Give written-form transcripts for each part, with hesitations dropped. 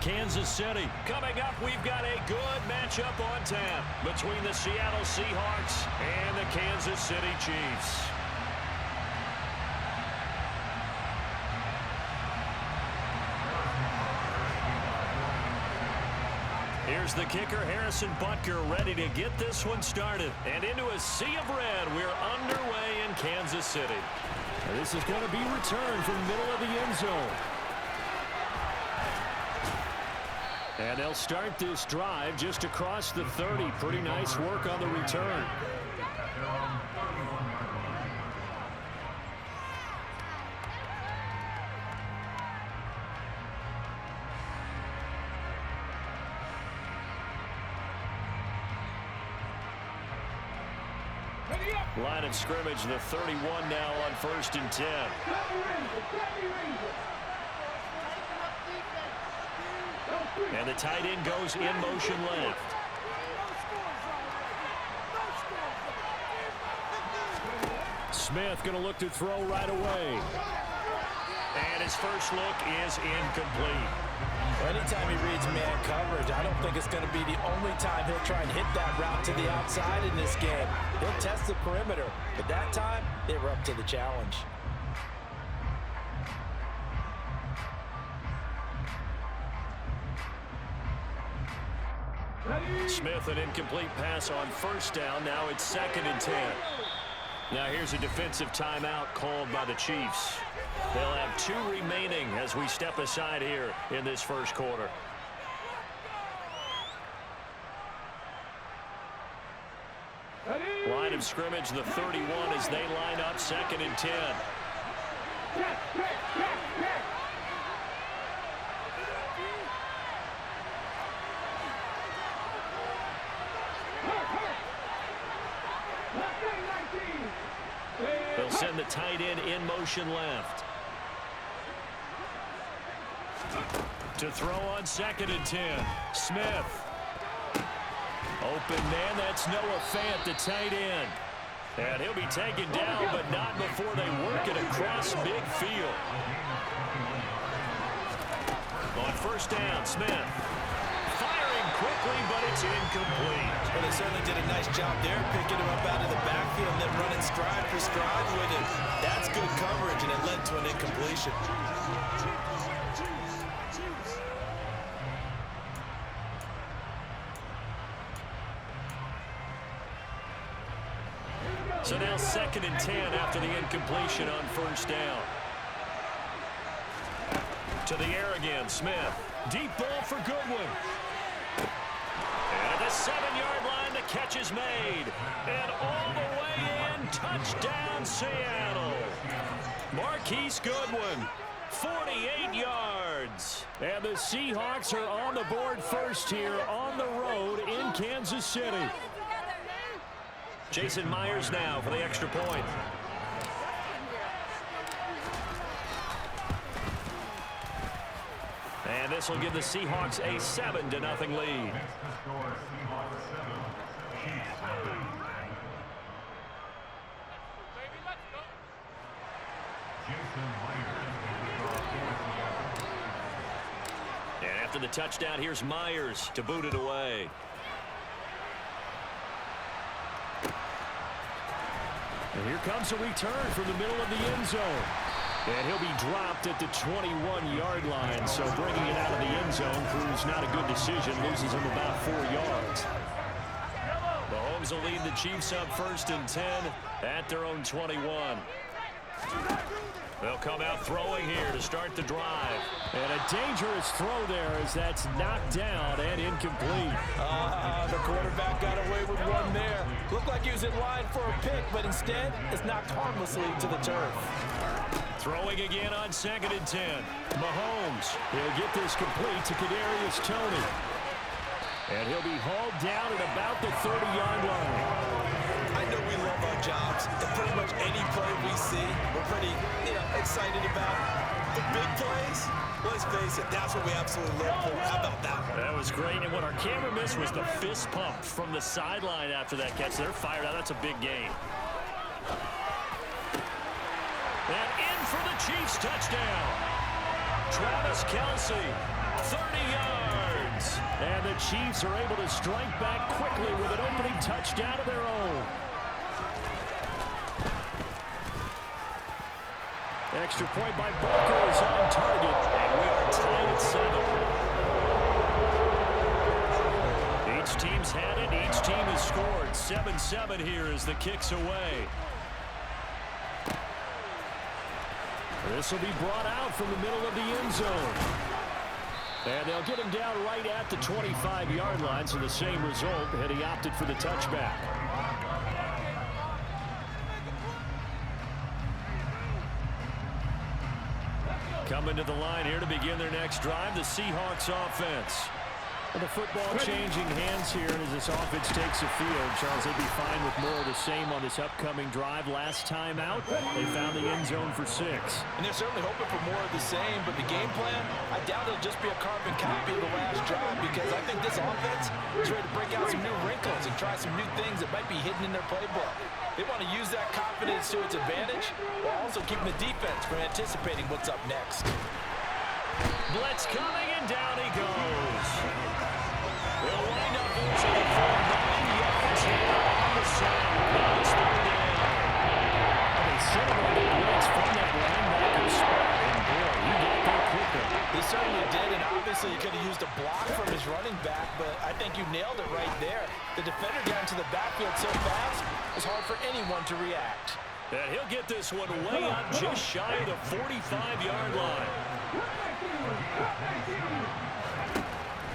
Kansas City. Coming up, we've got a good matchup on tap between the Seattle Seahawks and the Kansas City Chiefs. Here's the kicker, Harrison Butker, ready to get this one started. And into a sea of red, we're underway in Kansas City. And this is going to be returned from the middle of the end zone. And they'll start this drive just across the 30. Pretty nice work on the return. Line of scrimmage, the 31 now on 1st and 10. And the tight end goes in motion left. Smith going to look to throw right away. And his first look is incomplete. Anytime he reads man coverage, I don't think it's going to be the only time he'll try and hit that route to the outside in this game. He'll test the perimeter, but that time, they were up to the challenge. Smith, an incomplete pass on 1st down. Now it's 2nd and 10. Now here's a defensive timeout called by the Chiefs. They'll have 2 remaining as we step aside here in this first quarter. Line of scrimmage, the 31 as they line up 2nd and 10. They'll send the tight end in motion left. To throw on 2nd and 10. Smith. Open man, that's Noah Fant, the tight end. And he'll be taken down, but not before they work it across midfield. On 1st down, Smith. Firing quickly, but it's incomplete. Well, they certainly did a nice job there, picking him up out of the backfield and then running stride for stride with him. That's good coverage, and it led to an incompletion. So now 2nd and 10 after the incompletion on 1st down. To the air again, Smith. Deep ball for Goodwin. And at the 7-yard line, the catch is made. And all the way in, touchdown Seattle. Marquise Goodwin, 48 yards. And the Seahawks are on the board first here on the road in Kansas City. Jason Myers now for the extra point. And this will give the Seahawks a 7-0 lead. And after the touchdown, here's Myers to boot it away. And here comes a return from the middle of the end zone. And he'll be dropped at the 21-yard line. So bringing it out of the end zone proves not a good decision. Loses him about 4 yards. Mahomes will lead the Chiefs up 1st and 10 at their own 21. They'll come out throwing here to start the drive. And a dangerous throw there as that's knocked down and incomplete. The quarterback got away with one there. Looked like he was in line for a pick, but instead it's knocked harmlessly to the turf. Throwing again on 2nd and 10. Mahomes, he'll get this complete to Kadarius Toney. And he'll be hauled down at about the 30-yard line. I know we love our jobs, and pretty much any play we see, we're pretty, excited about. The big plays, let's face it, that's what we absolutely live for. How about that one? That was great, and what our camera missed was the fist pump from the sideline after that catch. They're fired out. That's a big gain. And in for the Chiefs touchdown. Travis Kelce, 30 yards. And the Chiefs are able to strike back quickly with an opening touchdown of their own. Extra point by Booker is on target. And we are tied at 7. Each team's had it. Each team has scored. 7-7 here as the kick's away. This will be brought out from the middle of the end zone. And they'll get him down right at the 25-yard line, so the same result, and he opted for the touchback. Coming to the line here to begin their next drive, the Seahawks offense. And the football changing hands here, and as this offense takes the field, Charles, they'd be fine with more of the same on this upcoming drive. Last time out, they found the end zone for 6. And they're certainly hoping for more of the same, but the game plan, I doubt it'll just be a carbon copy of the last drive, because I think this offense is ready to break out some new wrinkles and try some new things that might be hidden in their playbook. They want to use that confidence to its advantage, while also keeping the defense from anticipating what's up next. Blitz coming, and down he goes. They'll wind up losing it for 9 yards here on the side. Now it's 3rd down. They set him on the blitz from that linebacker spot, and boy, he got there quicker. He certainly did, and obviously he could have used a block from his running back, but I think you nailed it right there. The defender got into the backfield so fast, it was hard for anyone to react. And he'll get this one way up just shy of the 45-yard line.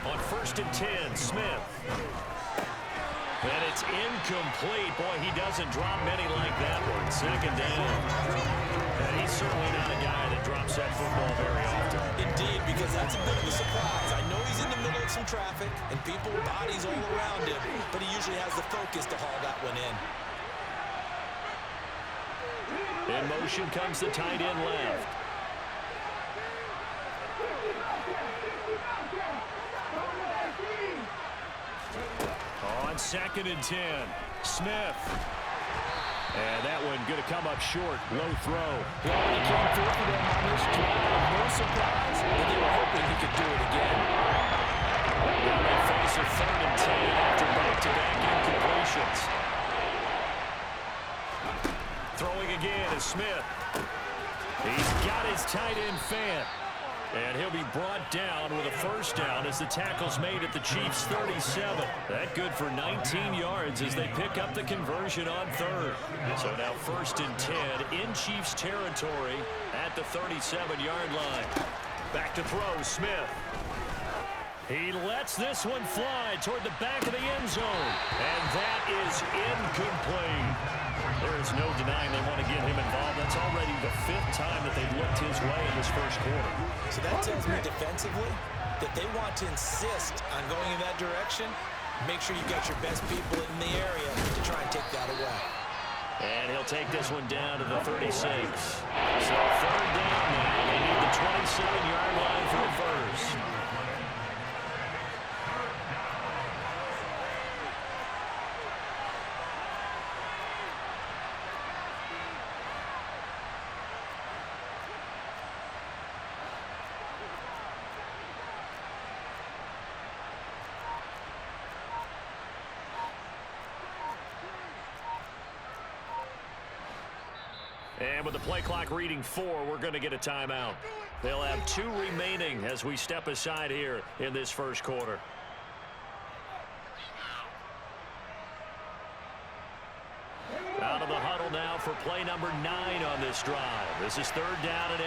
On 1st and 10, Smith. And it's incomplete. Boy, he doesn't drop many like that one. 2nd down. And he's certainly not a guy that drops that football very often. Indeed, because that's a bit of a surprise. I know he's in the middle of some traffic and people with bodies all around him, but he usually has the focus to haul that one in. In motion comes the tight end left. On 2nd and 10, Smith. And that one going to come up short. Low throw. Well, when he came through for them on this drive, no surprise, but they were hoping he could do it again. Now they face a 3rd and 10 after back-to-back incompletions. Throwing again is Smith. He's got his tight end Fant. And he'll be brought down with a 1st down as the tackle's made at the Chiefs' 37. That good for 19 yards as they pick up the conversion on 3rd. So now 1st and 10 in Chiefs territory at the 37-yard line. Back to throw, Smith. He lets this one fly toward the back of the end zone. And that is incomplete. There is no denying they want to get him involved. That's already the 5th time that they've looked his way in this 1st quarter. So that tells me defensively that they want to insist on going in that direction. Make sure you've got your best people in the area to try and take that away. And he'll take this one down to the 36. So 3rd down now. They need the 27-yard line for the 1st. And with the play clock reading 4, we're going to get a timeout. They'll have 2 remaining as we step aside here in this 1st quarter. Out of the huddle now for play number 9 on this drive. This is 3rd down and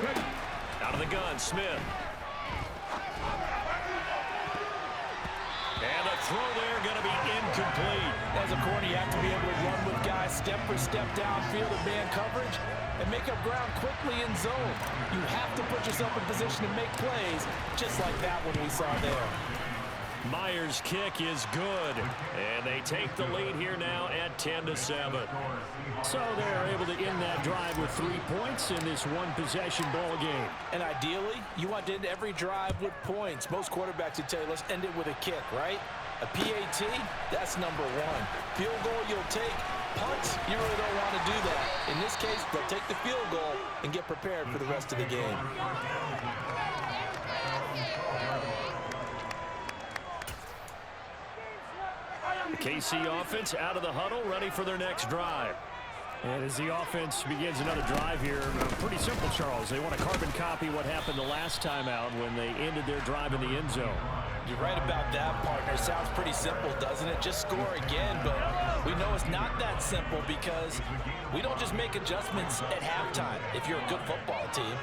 8. Out of the gun, Smith. And the throw there going to be incomplete. As a corner, you have to be able to run with guys step for step downfield in man coverage and make up ground quickly in zone. You have to put yourself in position to make plays, just like that one we saw there. Myers' kick is good, and they take the lead here now at 10-7. So they're able to end that drive with 3 points in this one-possession ball game. And ideally, you want to end every drive with points. Most quarterbacks would tell you, let's end it with a kick, right? A PAT, that's number 1. Field goal you'll take. Punts, you really don't want to do that. In this case, they'll take the field goal and get prepared for the rest of the game. KC offense out of the huddle, ready for their next drive. And as the offense begins another drive here, pretty simple, Charles. They want to carbon copy what happened the last time out when they ended their drive in the end zone. You're right about that, partner. Sounds pretty simple, doesn't it? Just score again, but we know it's not that simple because we don't just make adjustments at halftime if you're a good football team.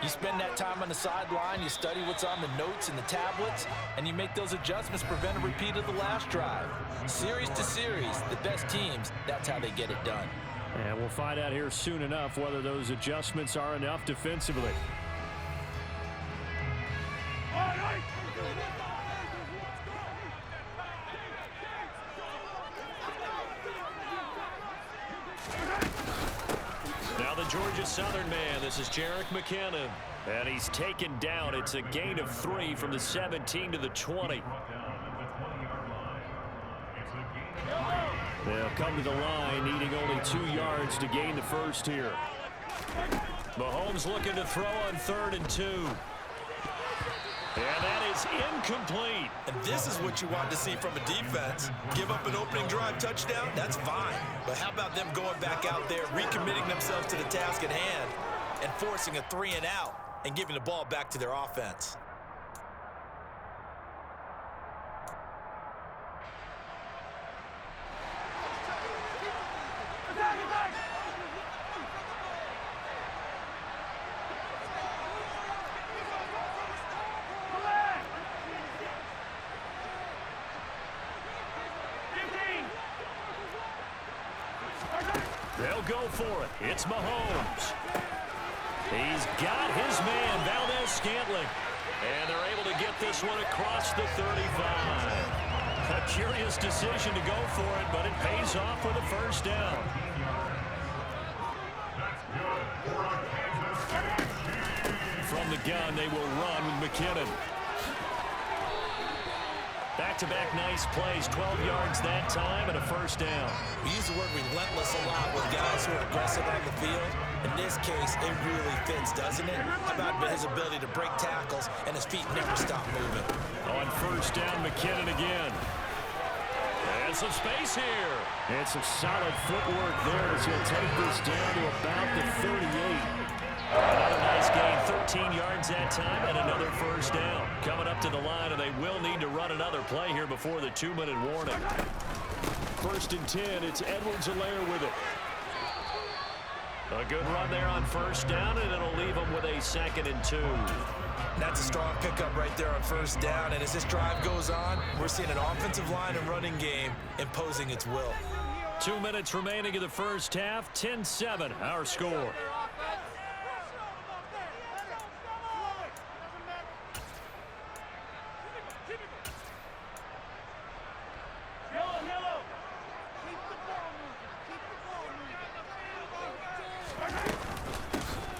You spend that time on the sideline, you study what's on the notes and the tablets, and you make those adjustments, prevent a repeat of the last drive. Series to series, the best teams, that's how they get it done. And we'll find out here soon enough whether those adjustments are enough defensively. Now the Georgia Southern man, this is Jerick McKinnon. And he's taken down. It's a gain of 3 from the 17 to the 20. They'll come to the line, needing only 2 yards to gain the first here. Mahomes looking to throw on 3rd and 2. And that is incomplete. And this is what you want to see from a defense. Give up an opening drive touchdown, that's fine. But how about them going back out there, recommitting themselves to the task at hand, and forcing a 3 and out, and giving the ball back to their offense. They'll go for it. It's Mahomes. He's got his man, Valdez-Scantling. And they're able to get this one across the 35. A curious decision to go for it, but it pays off with a first down. From the gun, they will run with McKinnon. Back-to-back nice plays, 12 yards that time and a first down. We use the word relentless a lot with guys who are aggressive on the field. In this case, it really fits, doesn't it? How about his ability to break tackles and his feet never stop moving? On first down, McKinnon again. And some space here. And some solid footwork there as he'll take this down to about the 38. Another nice gain, 13 yards that time, and another first down. Coming up to the line, and they will need to run another play here before the 2-minute warning. 1st and 10, it's Edwards-Helaire with it. A good run there on first down, and it'll leave them with a 2nd and 2. That's a strong pickup right there on first down, and as this drive goes on, we're seeing an offensive line and running game imposing its will. 2 minutes remaining in the first half, 10-7, our score.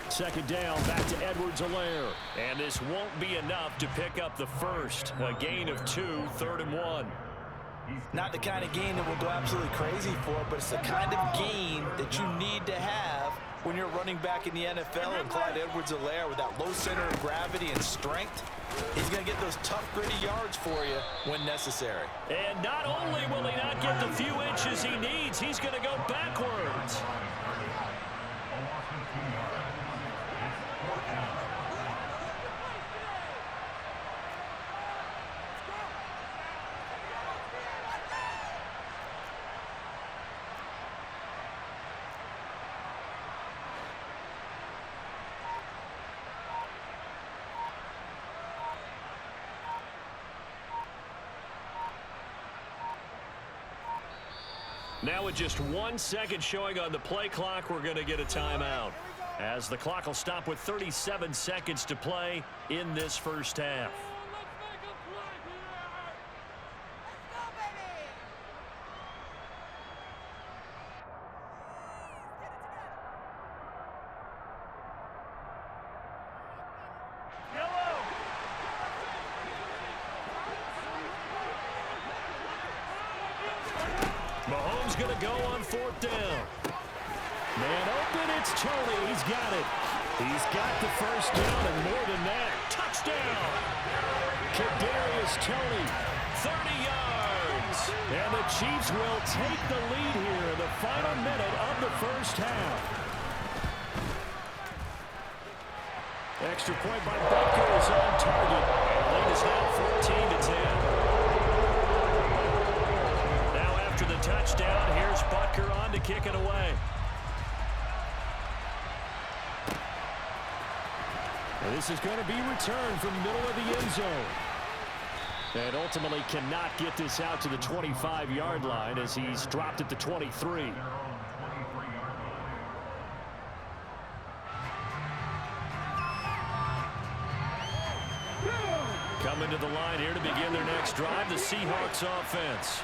Second down, back to Edwards-Helaire. And this won't be enough to pick up the first. A gain of 2, 3rd and 1. Not the kind of gain that we'll go absolutely crazy for, but it's the kind of gain that you need to have when you're running back in the NFL. And Clyde Edwards-Helaire, with that low center of gravity and strength, he's going to get those tough, gritty yards for you when necessary. And not only will he not get the few inches he needs, he's going to go backwards. Now with just 1 second showing on the play clock, we're going to get a timeout, as the clock will stop with 37 seconds to play in this first half. Mahomes going to go on 4th down. Man open, it's Tony. He's got it. He's got the first down, and more than that, touchdown. Kadarius Toney, 30 yards. And the Chiefs will take the lead here in the final minute of the first half. Extra point by Butker is on target. And the lead is now 14-10. Now after the touchdown, here's Butker on to kick it away. And this is going to be returned from the middle of the end zone. And ultimately cannot get this out to the 25-yard line as he's dropped at the 23. Coming to the line here to begin their next drive, the Seahawks offense.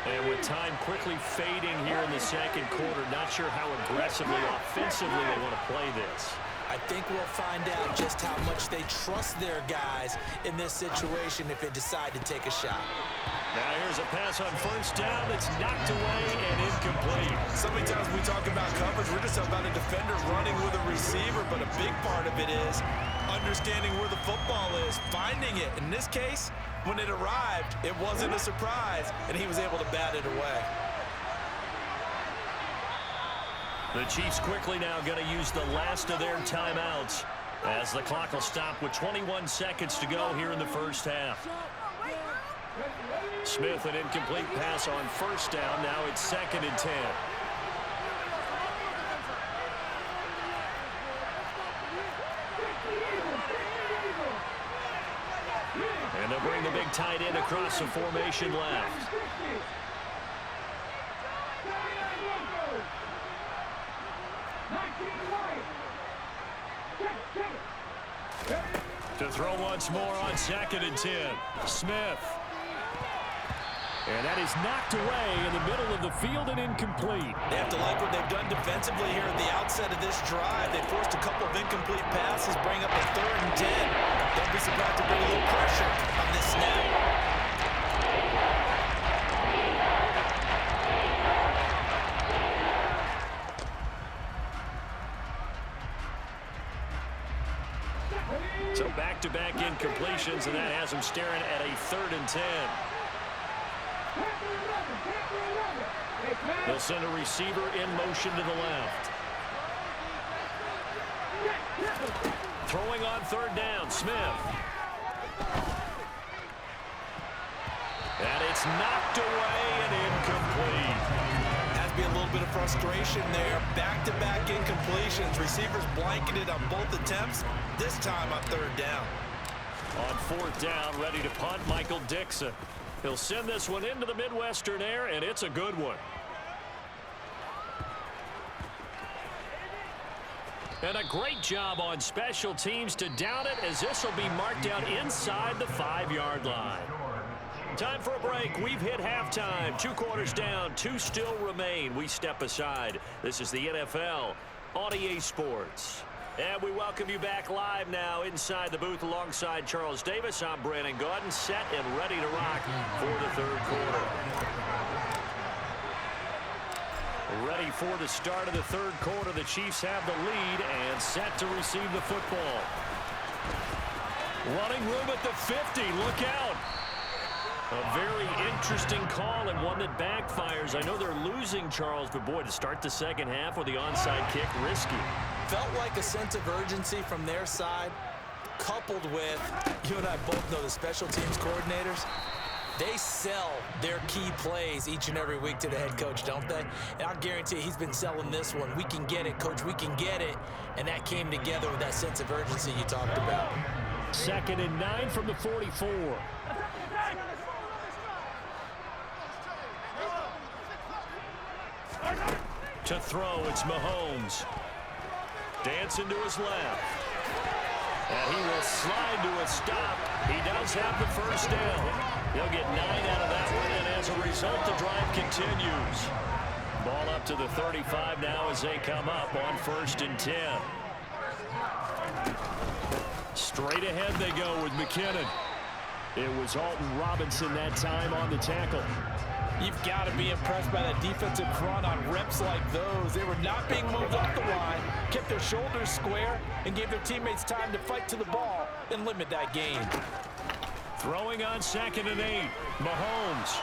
And with time quickly fading here in the second quarter, not sure how aggressively, offensively they want to play this. I think we'll find out just how much they trust their guys in this situation if they decide to take a shot. Now here's a pass on first down that's knocked away and incomplete. So many times we talk about coverage, we're just about a defender running with a receiver, but a big part of it is understanding where the football is, finding it. In this case, when it arrived, it wasn't a surprise, and he was able to bat it away. The Chiefs quickly now going to use the last of their timeouts as the clock will stop with 21 seconds to go here in the first half. Smith, an incomplete pass on first down. Now it's 2nd and 10. And they'll bring the big tight end across the formation left. To throw once more on 2nd and 10. Smith. And that is knocked away in the middle of the field and incomplete. They have to like what they've done defensively here at the outset of this drive. They forced a couple of incomplete passes, bring up a 3rd and 10. Don't be surprised to bring a little pressure on this snap. So back-to-back incompletions, and that has them staring at a 3rd and 10. They'll send a receiver in motion to the left. Throwing on 3rd down, Smith. And it's knocked away and incomplete. Has to be a little bit of frustration there. Back-to-back incompletions. Receivers blanketed on both attempts, this time on 3rd down. On 4th down, ready to punt, Michael Dixon. He'll send this one into the Midwestern air, and it's a good one. And a great job on special teams to down it, as this will be marked out inside the 5-yard line. Time for a break. We've hit halftime. 2 quarters down, 2 still remain. We step aside. This is the NFL on EA Sports. And we welcome you back live now inside the booth alongside Charles Davis. I'm Brandon Gaudin, set and ready to rock for the 3rd quarter. Ready for the start of the 3rd quarter. The Chiefs have the lead and set to receive the football. Running room at the 50. Look out. A very interesting call and one that backfires. I know they're losing, Charles, but boy, to start the second half with the onside kick, risky. Felt like a sense of urgency from their side, coupled with, you and I both know the special teams coordinators, they sell their key plays each and every week to the head coach, don't they? And I guarantee he's been selling this one. We can get it, coach, we can get it. And that came together with that sense of urgency you talked about. 2nd and 9 from the 44. To throw, it's Mahomes. Dancing to his left. And he will slide to a stop. He does have the first down. He'll get 9 out of that one, and as a result, the drive continues. Ball up to the 35 now as they come up on 1st and 10. Straight ahead they go with McKinnon. It was Alton Robinson that time on the tackle. You've got to be impressed by that defensive front on reps like those. They were not being moved off the line, kept their shoulders square, and gave their teammates time to fight to the ball and limit that gain. Throwing on 2nd and 8. Mahomes.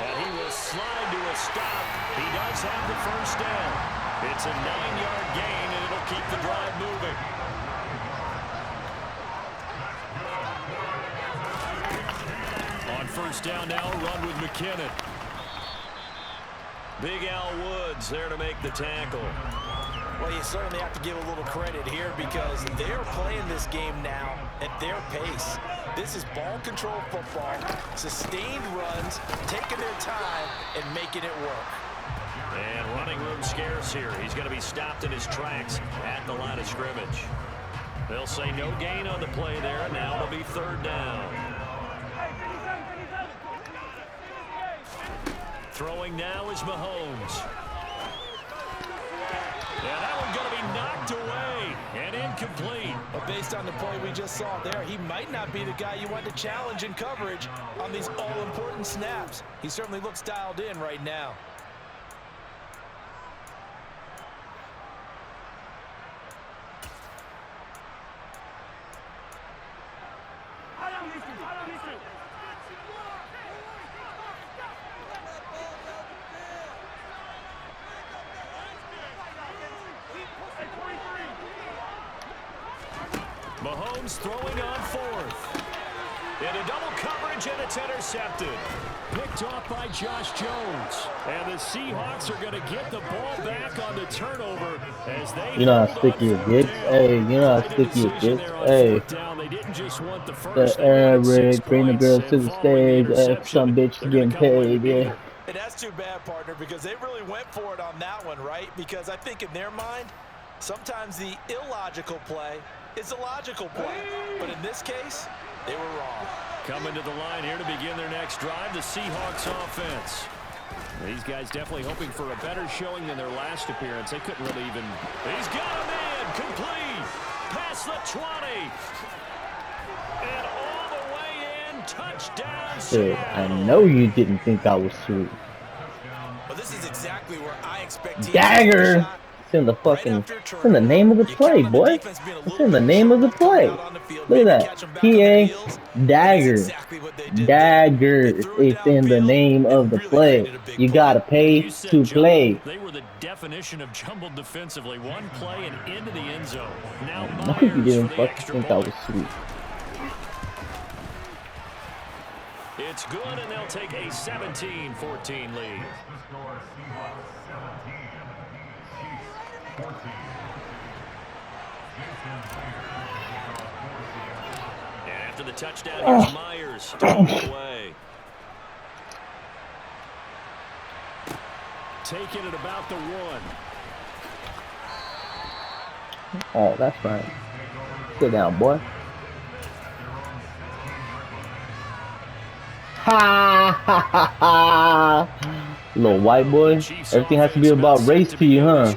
And he will slide to a stop. He does have the first down. It's a 9-yard gain, and it'll keep the drive moving. On first down now, run with McKinnon. Big Al Woods there to make the tackle. Well, you certainly have to give a little credit here because they're playing this game now at their pace. This is ball control football, sustained runs, taking their time and making it work. And running room scarce here. He's going to be stopped in his tracks at the line of scrimmage. They'll say no gain on the play there. Now it'll be third down. Throwing now is Mahomes. And that one's going to be knocked away and incomplete. But based on the play we just saw there, he might not be the guy you want to challenge in coverage on these all-important snaps. He certainly looks dialed in right now. Mahomes throwing on fourth. Into double coverage, and it's intercepted. Picked off by Josh Jones. And the Seahawks are going to get the ball back on the turnover as they... You know how sticky it gets. Hey, you know how sticky it gets. Hey. The air rig, bring the girls to the stage. Some bitch getting paid, yeah. And that's too bad, partner, because they really went for it on that one, right? Because I think in their mind, sometimes the illogical play is a logical play. But in this case, they were wrong. Coming to the line here to begin their next drive, the Seahawks offense. These guys definitely hoping for a better showing than their last appearance. They couldn't really even... He's got him in, complete, past the 20. And all the way in, touchdown. Dude, I know you didn't think I was sweet. Well, this is exactly where I expect Dagger! It's in the fucking, it's in the name of the play, boy. It's in the name of the play. Look at that. P.A. Dagger. Dagger. It's in the name of the play. You gotta pay to play. They were the definition of jumbled defensively. One play and into the end zone. Now I think you didn't fucking think I was sweet. It's good, and they'll take a 17-14 lead. And after the touchdown, here's Myers to the way. Taking it about the 1. Oh, that's right. Sit down, boy. Ha ha ha ha! Little white boy. Everything has to be about race to you, huh?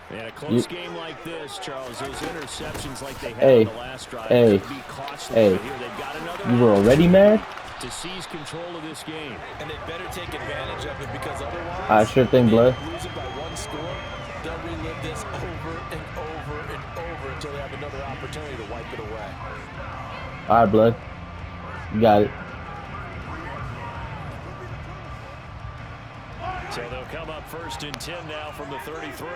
In a close game like this, Charles, those interceptions like they had Hey, in the last drive hey, could be costly. hey. Here they've got another You were already mad? to seize control of this game. And they better take advantage of it because otherwise, I sure think, blood. losing by one score, they'll relive this over and over and over until they have another opportunity to wipe it away. Alright, blood. You got it. So they'll come up first and 10 now from the 33.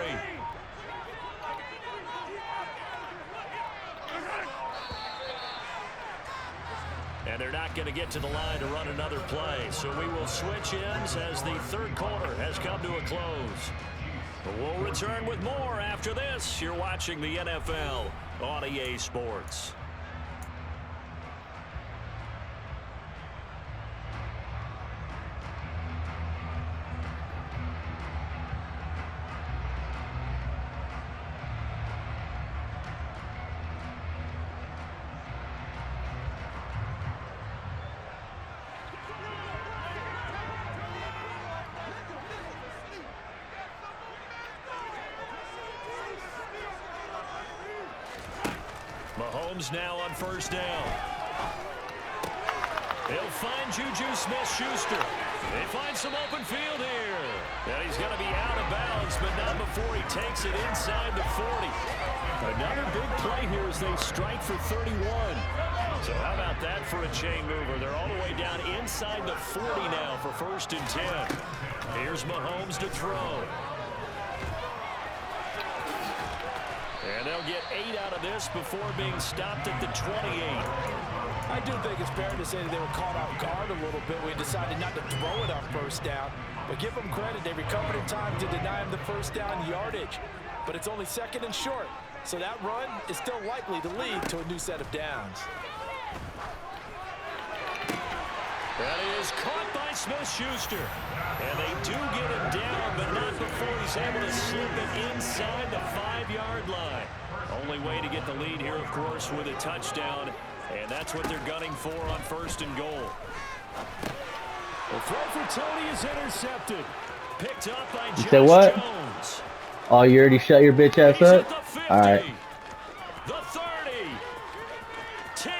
And they're not going to get to the line to run another play. So we will switch ends as the third quarter has come to a close. But we'll return with more after this. You're watching the NFL on EA Sports. Mahomes now on first down. He'll find Juju Smith-Schuster. They find some open field here. And he's going to be out of bounds, but not before he takes it inside the 40. Another big play here as they strike for 31. So how about that for a chain mover? They're all the way down inside the 40 now for 1st and 10. Here's Mahomes to throw. And they'll get 8 out of this before being stopped at the 28. I do think it's fair to say that they were caught off guard a little bit. We decided not to throw it on 1st down. But give them credit. They recovered in time to deny him the 1st down yardage. But it's only 2nd and short. So that run is still likely to lead to a new set of downs. That is caught by Smith-Schuster. And they do get him down, but not before he's able to slip it inside the 5-yard line. Only way to get the lead here, of course, with a touchdown. And that's what they're gunning for on 1st and goal. The throw for Tony is intercepted. Picked up by You said what? Jones. Oh, you already shut your bitch ass He's up? at the 50, All right. the 30, 10.